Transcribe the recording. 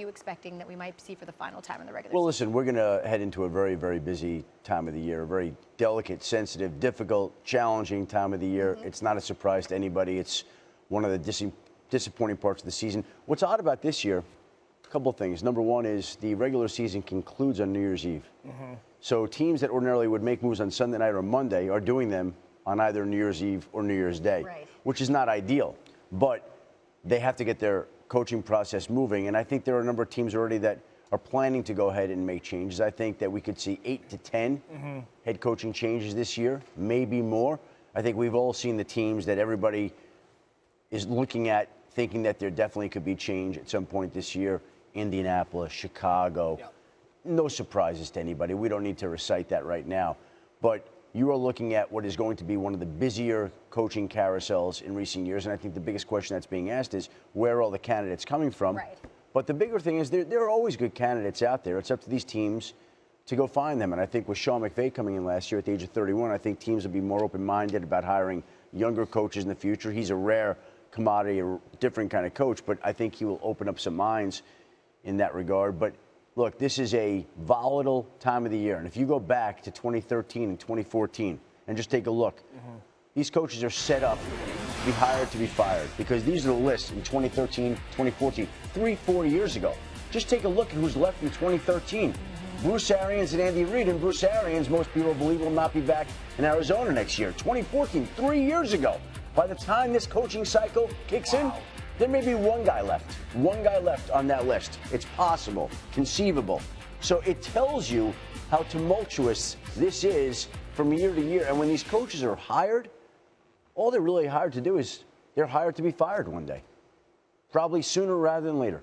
you expecting that we might see for the final time in the regular Well, season? listen, we're going to head into a very, very busy time of the year, a very delicate, sensitive, difficult, challenging time of the year. It's not a surprise to anybody. It's one of the disappointing parts of the season. What's odd about this year, a couple of things. Number one is the regular season concludes on New Year's Eve. So teams that ordinarily would make moves on Sunday night or Monday are doing them on either New Year's Eve or New Year's Day, which is not ideal. But they have to get their coaching process moving. And I think there are a number of teams already that are planning to go ahead and make changes. I think that we could see 8 to 10 head coaching changes this year, maybe more. I think we've all seen the teams that everybody is looking at, thinking that there definitely could be change at some point this year. Indianapolis, Chicago. No surprises to anybody. We don't need to recite that right now. But you are looking at what is going to be one of the busier coaching carousels in recent years. And I think the biggest question that's being asked is, where are all the candidates coming from? But the bigger thing is there are always good candidates out there. It's up to these teams to go find them. And I think with Sean McVay coming in last year at the age of 31, I think teams will be more open-minded about hiring younger coaches in the future. He's a rare commodity, a different kind of coach, but I think he will open up some minds in that regard. But look, this is a volatile time of the year. And if you go back to 2013 and 2014 and just take a look, these coaches are set up to be hired to be fired, because these are the lists in 2013, 2014, 3-4 years ago. Just take a look at who's left in 2013. Bruce Arians and Andy Reid. And Bruce Arians, most people believe, will not be back in Arizona next year. 2014, 3 years ago. By the time this coaching cycle kicks in, there may be one guy left on that list. It's possible, conceivable. So it tells you how tumultuous this is from year to year. And when these coaches are hired, all they're really hired to do is they're hired to be fired one day, probably sooner rather than later.